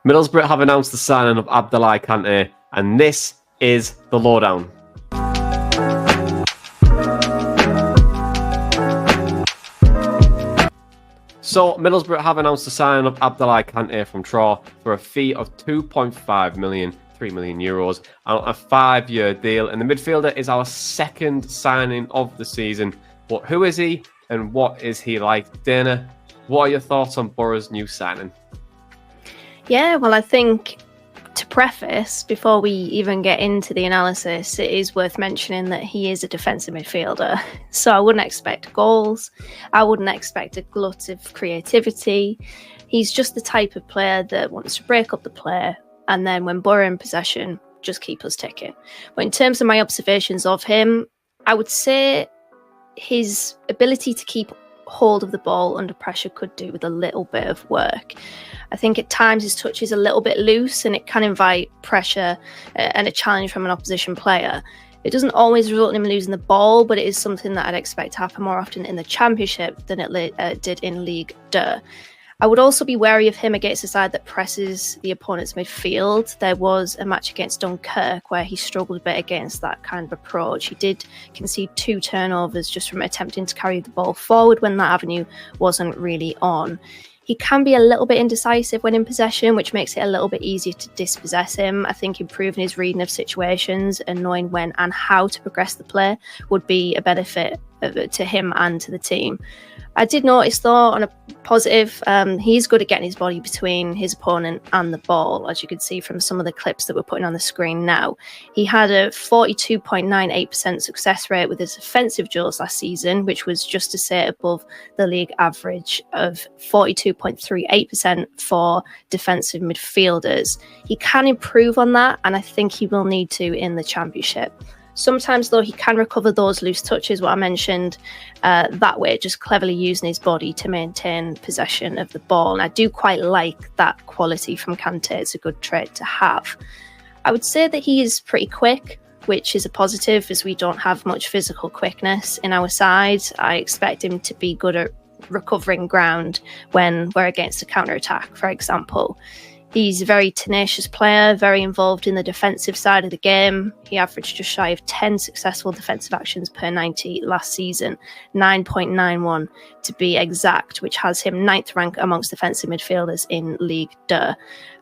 Middlesbrough have announced the signing of Abdoulaye Kante, and this is the Lowdown. So, Middlesbrough have announced the signing of Abdoulaye Kante from Troyes for a fee of 2.5 million, €3 million, on a 5-year deal. And the midfielder is our second signing of the season. But who is he and what is he like? Dana, what are your thoughts on Boro's new signing? Yeah, well, I think to preface, before we even get into the analysis, it is worth mentioning that he is a defensive midfielder. So I wouldn't expect goals. I wouldn't expect a glut of creativity. He's just the type of player that wants to break up the play, and then when Boro in possession, just keep us ticking. But in terms of my observations of him, I would say his ability to keep hold of the ball under pressure could do with a little bit of work. I think at times his touch is a little bit loose and it can invite pressure and a challenge from an opposition player. It doesn't always result in him losing the ball, but it is something that I'd expect to happen more often in the Championship than it did in Ligue 2. I would also be wary of him against a side that presses the opponent's midfield. There was a match against Dunkirk where he struggled a bit against that kind of approach. He did concede 2 turnovers just from attempting to carry the ball forward when that avenue wasn't really on. He can be a little bit indecisive when in possession, which makes it a little bit easier to dispossess him. I think improving his reading of situations and knowing when and how to progress the play would be a benefit to him and to the team. I did notice, though, on a positive, he's good at getting his body between his opponent and the ball, as you can see from some of the clips that we're putting on the screen now. He had a 42.98% success rate with his offensive duels last season, which was just to say above the league average of 42.38% for defensive midfielders. He can improve on that, and I think he will need to in the Championship. Sometimes, though, he can recover those loose touches, what I mentioned, that way, just cleverly using his body to maintain possession of the ball. And I do quite like that quality from Kante. It's a good trait to have. I would say that he is pretty quick, which is a positive, as we don't have much physical quickness in our side. I expect him to be good at recovering ground when we're against a counter-attack, for example. He's a very tenacious player, very involved in the defensive side of the game. He averaged just shy of 10 successful defensive actions per 90 last season, 9.91 to be exact, which has him 9th rank amongst defensive midfielders in Ligue 2.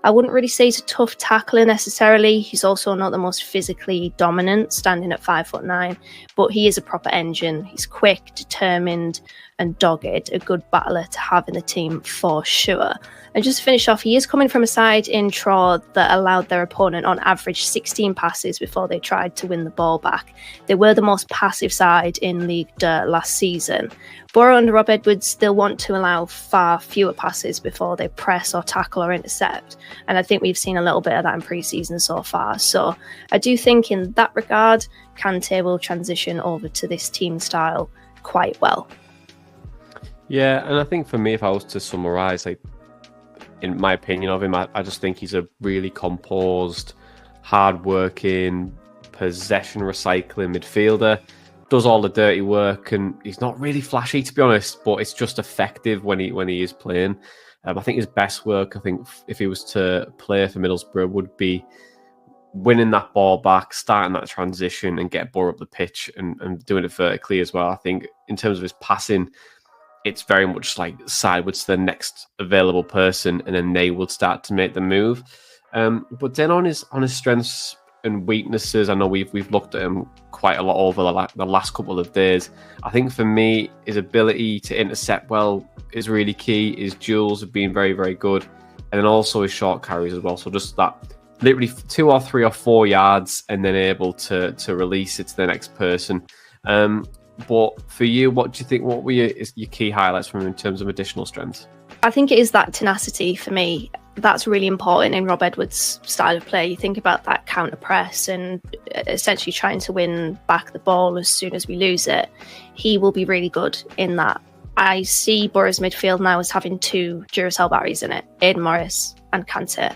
I wouldn't really say he's a tough tackler necessarily. He's also not the most physically dominant, standing at 5'9", but he is a proper engine. He's quick, determined, and dogged, a good battler to have in the team for sure. And just to finish off, he is coming from a side in Troyes that allowed their opponent on average 16 passes before they tried to win the ball back. They were the most passive side in Ligue 2 last season. Boro under Rob Edwards still want to allow far fewer passes before they press or tackle or intercept. And I think we've seen a little bit of that in pre-season so far. So I do think in that regard, Kante will transition over to this team style quite well. Yeah, and I think for me, if I was to summarise, in my opinion of him, I just think he's a really composed, hard-working, possession-recycling midfielder. Does all the dirty work, and he's not really flashy, to be honest, but it's just effective when he is playing. I think his best work, if he was to play for Middlesbrough, would be winning that ball back, starting that transition, and get Boro up the pitch and doing it vertically as well. I think in terms of his passing, it's very much like sideways to the next available person, and then they will start to make the move. But then on his strengths and weaknesses, I know we've looked at him quite a lot over the last couple of days. I think for me, his ability to intercept well is really key. His duels have been very, very good, and then also his short carries as well. So just that literally 2 or 3 or 4 yards, and then able to release it to the next person. But for you, what do you think? What were your key highlights from him in terms of additional strengths? I think it is that tenacity for me. That's really important in Rob Edwards' style of play. You think about that counter press and essentially trying to win back the ball as soon as we lose it. He will be really good in that. I see Boro's midfield now as having 2 Duracell batteries in it, Aidan Morris and Kante.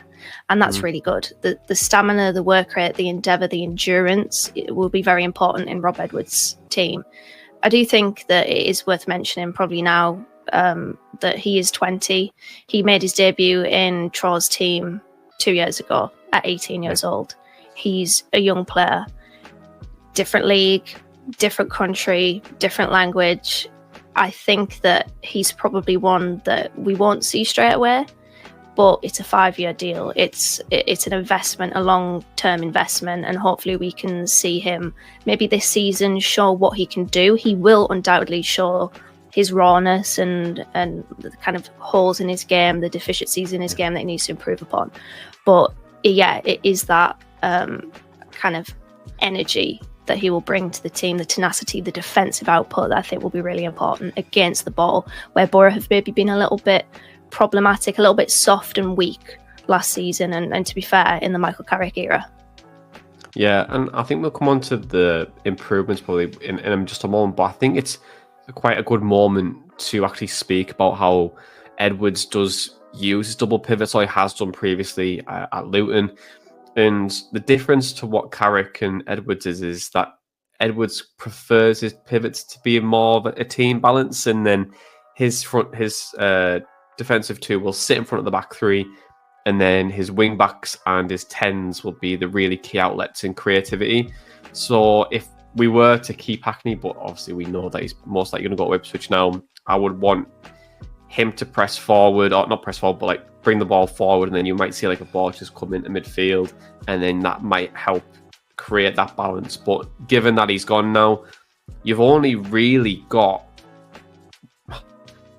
And that's really good. The stamina, the work rate, the endeavour, the endurance, it will be very important in Rob Edwards' team. I do think that it is worth mentioning probably now that he is 20. He made his debut in Troyes' team 2 years ago at 18 years old. He's a young player, different league, different country, different language. I think that he's probably one that we won't see straight away, but it's a 5-year deal. It's an investment, a long-term investment, and hopefully we can see him maybe this season show what he can do. He will undoubtedly show his rawness and the kind of holes in his game, the deficiencies in his game that he needs to improve upon. But yeah, it is that kind of energy that he will bring to the team, the tenacity, the defensive output that I think will be really important against the ball, where Boro have maybe been a little bit problematic, a little bit soft and weak last season, and to be fair, in the Michael Carrick era. Yeah, and I think we'll come on to the improvements probably in just a moment, but I think it's quite a good moment to actually speak about how Edwards does use his double pivots, or he has done previously at Luton. And the difference to what Carrick and Edwards is that Edwards prefers his pivots to be more of a team balance, and then his defensive two will sit in front of the back three, and then his wing backs and his tens will be the really key outlets in creativity. So if we were to keep Hackney, but obviously we know that he's most likely going to go to Ipswich now, I would want him to press forward, or not press forward, but like bring the ball forward, and then you might see like a ball just come into midfield, and then that might help create that balance. But given that he's gone now, you've only really got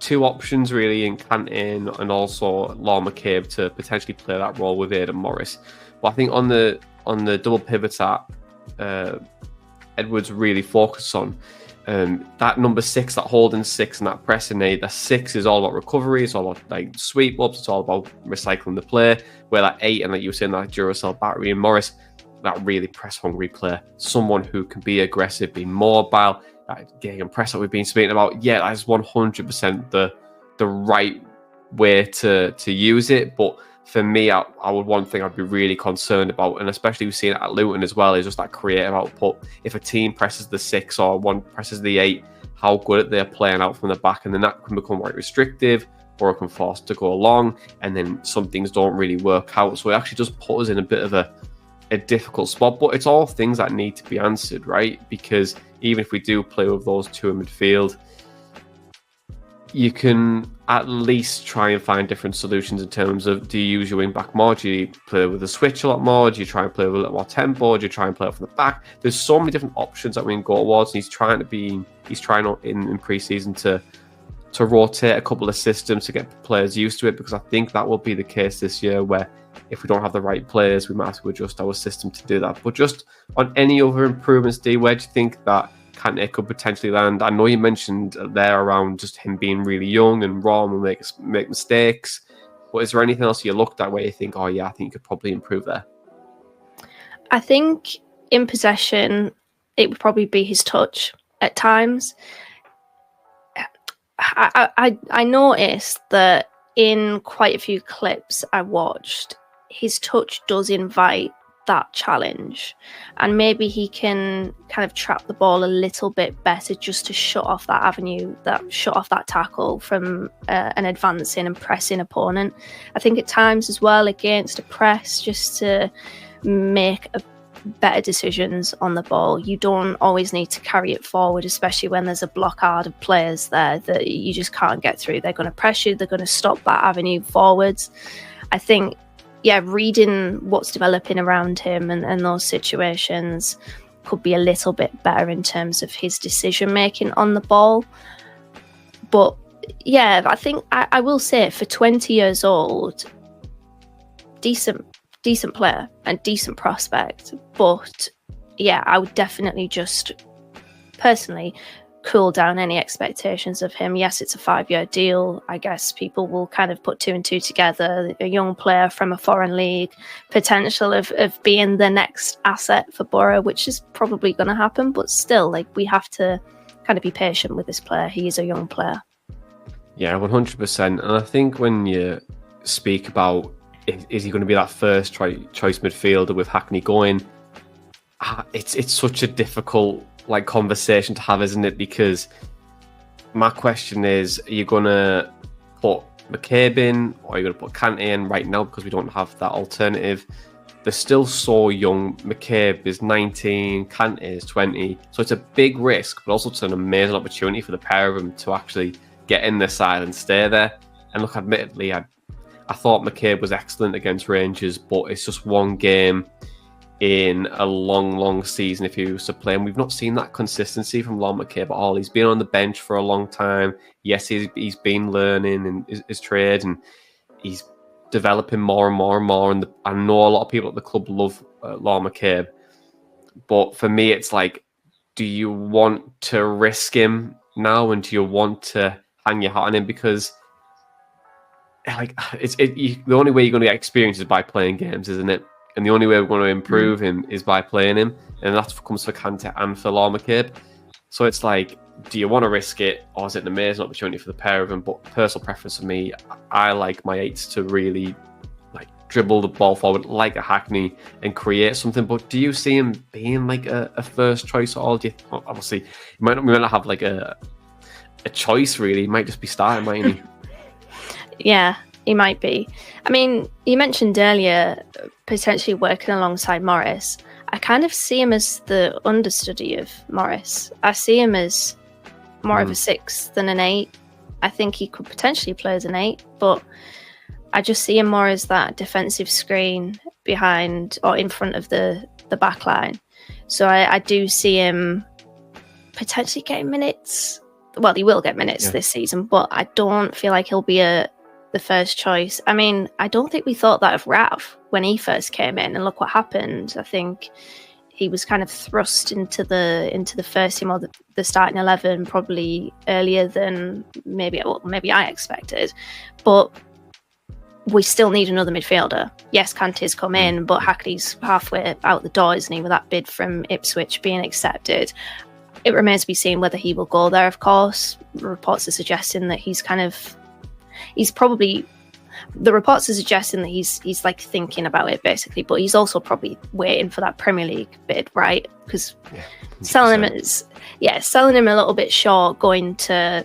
two options really in Kante and also Law McCabe to potentially play that role with Aidan Morris. But I think on the double pivots that Edwards really focuses on, that number 6, that holding 6 and that pressing 8, that 6 is all about recovery, it's all about like sweep ups, it's all about recycling the play, where that 8 and like you were saying, that Duracell battery and Morris, that really press hungry player, someone who can be aggressive, be mobile, that getting press that we've been speaking about. Yeah, that's 100% the right way to use it. But for me, I would, one thing I'd be really concerned about, and especially we've seen it at Luton as well, is just that creative output. If a team presses the 6 or one presses the 8, how good they're playing out from the back, and then that can become quite restrictive, or it can force to go along, and then some things don't really work out. So it actually does put us in a bit of a difficult spot. But it's all things that need to be answered, right? Because even if we do play with those two in midfield, you can at least try and find different solutions in terms of, do you use your wing back more? Do you play with a switch a lot more? Do you try and play with a little more tempo? Do you try and play off the back? There's so many different options that we can go towards, and he's trying in pre-season to rotate a couple of systems to get players used to it, because I think that will be the case this year, where if we don't have the right players, we might have to adjust our system to do that. But just on any other improvements, D, where do you think that Kante could potentially land? I know you mentioned there around just him being really young and raw and make mistakes, but is there anything else you looked at where you think, oh yeah, I think you could probably improve there? I think in possession, it would probably be his touch at times. I noticed that in quite a few clips I watched, his touch does invite that challenge, and maybe he can kind of trap the ball a little bit better just to shut off that avenue, shut off that tackle from an advancing and pressing opponent. I think at times as well against a press, just to make better decisions on the ball. You don't always need to carry it forward, especially when there's a blockade of players there that you just can't get through. They're going to press you, they're going to stop that avenue forwards. I think, yeah, reading what's developing around him and those situations could be a little bit better in terms of his decision making on the ball. But yeah, I think I will say, for 20 years old, decent player and decent prospect. But yeah, I would definitely just personally cool down any expectations of him. Yes, it's a 5-year deal. I guess people will kind of put 2 and 2 together. A young player from a foreign league, potential of being the next asset for Boro, which is probably going to happen. But still, like, we have to kind of be patient with this player. He is a young player. Yeah, 100%. And I think when you speak about, is he going to be that first choice midfielder with Hackney going, it's such a difficult conversation to have, isn't it? Because my question is, are you going to put McCabe in, or are you going to put Kante in right now because we don't have that alternative? They're still so young. McCabe is 19, Kante is 20. So it's a big risk, but also it's an amazing opportunity for the pair of them to actually get in their side and stay there. And look, admittedly, I thought McCabe was excellent against Rangers, but it's just one game in a long season if he was to play. And we've not seen that consistency from Lon McCabe at all. He's been on the bench for a long time. Yes, he's been learning in his trade, and he's developing more and more. And I know a lot of people at the club love Lon McCabe. But for me, it's like, do you want to risk him now, and do you want to hang your hat on him? Because like the only way you're going to get experience is by playing games, isn't it? And the only way we're going to improve him is by playing him. And that comes for Kante and for Lon McCabe. So it's like, do you want to risk it, or is it an amazing opportunity for the pair of them? But personal preference for me, I like my eights to really like dribble the ball forward like a Hackney and create something. But do you see him being like a first choice at all? Obviously, we might not have like a choice really. He might just be starting, mightn't he? Yeah, he might be. I mean, you mentioned earlier potentially working alongside Morris. I kind of see him as the understudy of Morris. I see him as more of a 6 than an 8. I think he could potentially play as an 8, but I just see him more as that defensive screen behind or in front of the back line. So I do see him potentially getting minutes. Well, he will get minutes this season, but I don't feel like he'll be the first choice. I mean, I don't think we thought that of Rav when he first came in, and look what happened. I think he was kind of thrust into the first team or the starting 11 probably earlier than maybe I expected. But we still need another midfielder. Yes, Kante's come in, but Hackney's halfway out the door, isn't he, with that bid from Ipswich being accepted. It remains to be seen whether he will go there, of course. Reports are suggesting that the reports are suggesting that he's like thinking about it basically, but he's also probably waiting for that Premier League bid, right? Because selling him a little bit short going to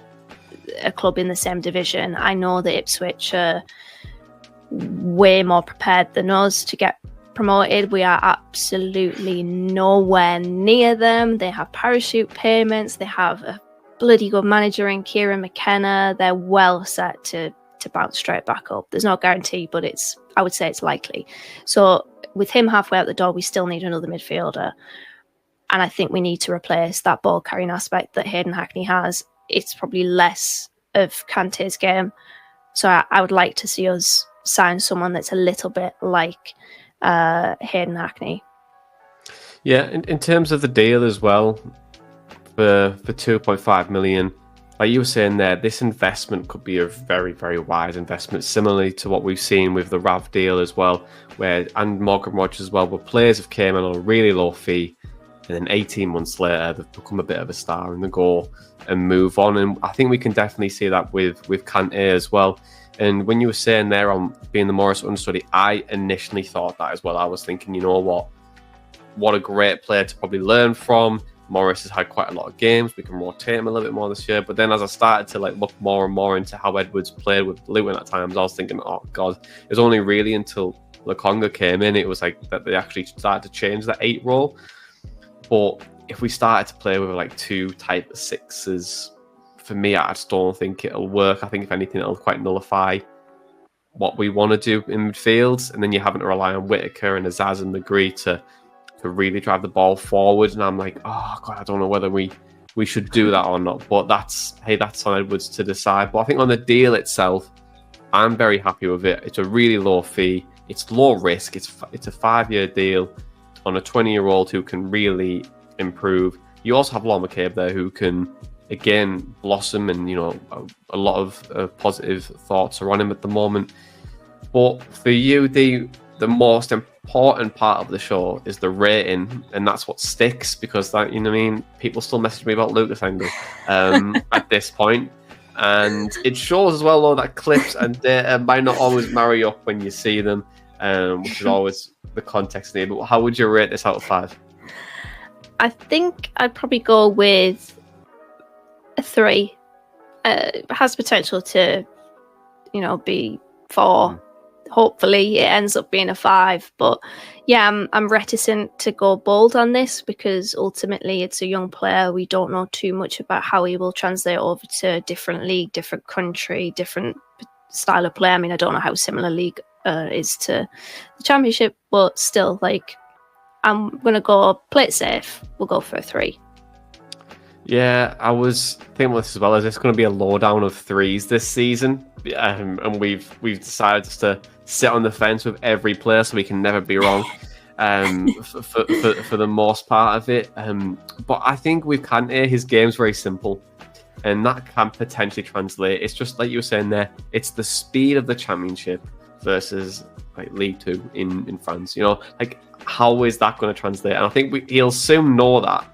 a club in the same division. I know that Ipswich are way more prepared than us to get promoted. We are absolutely nowhere near them. They have parachute payments. They have a bloody good manager in Kieran McKenna. They're well set to bounce straight back up. There's no guarantee, but I would say it's likely. So with him halfway out the door, we still need another midfielder. And I think we need to replace that ball carrying aspect that Hayden Hackney has. It's probably less of Kante's game. So I would like to see us sign someone that's a little bit like Hayden Hackney. Yeah, in terms of the deal as well, for 2.5 million, like you were saying there, this investment could be a very, very wise investment, similarly to what we've seen with the Rav deal as well, and Morgan Rogers as well, where players have came in on a really low fee, and then 18 months later, they've become a bit of a star in the goal and move on. And I think we can definitely see that with Kante as well. And when you were saying there on being the Morris understudy, I initially thought that as well. I was thinking, you know what a great player to probably learn from. Morris has had quite a lot of games. We can rotate him a little bit more this year. But then as I started to look more and more into how Edwards played with Luton at times, I was thinking, oh God, it was only really until Lokonga came in, it was like that they actually started to change that 8 role. But if we started to play with like 2 type 6s, for me, I just don't think it'll work. I think if anything, it'll quite nullify what we want to do in midfield. And then you're having to rely on Whittaker and Azaz and McGree to really drive the ball forward. And I'm like, oh God, I don't know whether we should do that or not. But that's on Edwards to decide. But I think on the deal itself, I'm very happy with it. It's a really low fee. It's low risk. It's a 5-year deal on a 20-year-old who can really improve. You also have Lon McCabe there who can, again, blossom, and a lot of positive thoughts are on him at the moment. But for you, the most important part of the show is the rating, and that's what sticks, because that, people still message me about Lucas Angle at this point. And it shows as well, though, that clips and data might not always marry up when you see them, which is always the context there. But how would you rate this out of 5? I think I'd probably go with a 3. It has potential to be 4. Hopefully it ends up being a 5. But yeah, I'm reticent to go bold on this because ultimately it's a young player. We don't know too much about how he will translate over to a different league, different country, different style of play. I mean, I don't know how similar league is to the Championship, but still, I'm going to go play it safe. We'll go for a 3. Yeah, I was thinking this as well. Is this going to be a lowdown of 3s this season? And we've decided just to sit on the fence with every player so we can never be wrong for the most part of it. But I think with Kante, his game's very simple. And that can potentially translate. It's just like you were saying there, it's the speed of the Championship versus League 2 in France. How is that going to translate? And I think he'll soon know that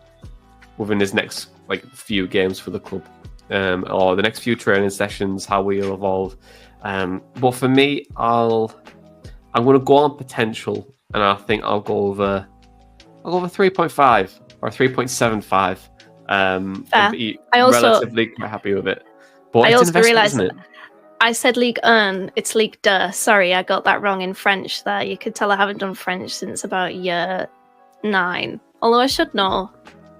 within his next few games for the club, or the next few training sessions, how we'll evolve. But for me, I'm going to go on potential, and I think I'll go over 3.5 or 3.75. And be relatively quite happy with it. But I it's also realised isn't it? I said Ligue 1, it's Ligue 2. Sorry, I got that wrong in French there. You could tell I haven't done French since about year 9. Although I should know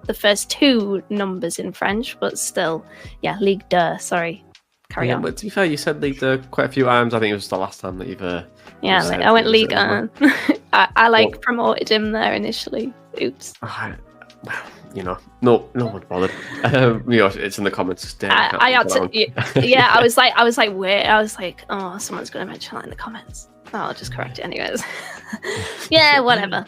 the first 2 numbers in French, but still, yeah, Ligue 2. Sorry. Carry on. But to be fair, you said Ligue 2 quite a few times. I think it was the last time that you've said I went Ligue 1. I promoted him there initially. Oops. No one bothered. It's in the comments. I had to. Yeah, I was like, wait. I was like, oh, someone's going to mention that in the comments. I'll just correct it anyways. Yeah, whatever.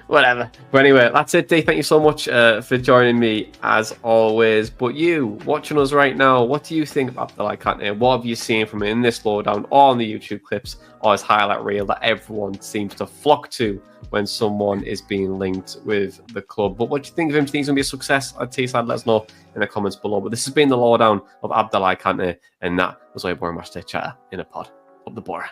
But anyway, that's it, Dee. Thank you so much for joining me as always. But you watching us right now, what do you think about Abdoulaye Kante? What have you seen from him in this lowdown or on the YouTube clips or his highlight reel that everyone seems to flock to when someone is being linked with the club? But what do you think of him? Do you think he's going to be a success at Teesside? Let us know in the comments below. But this has been the lowdown of Abdoulaye Kante, and that was our Boro Matchday Chatter in a pod. Up the Boro.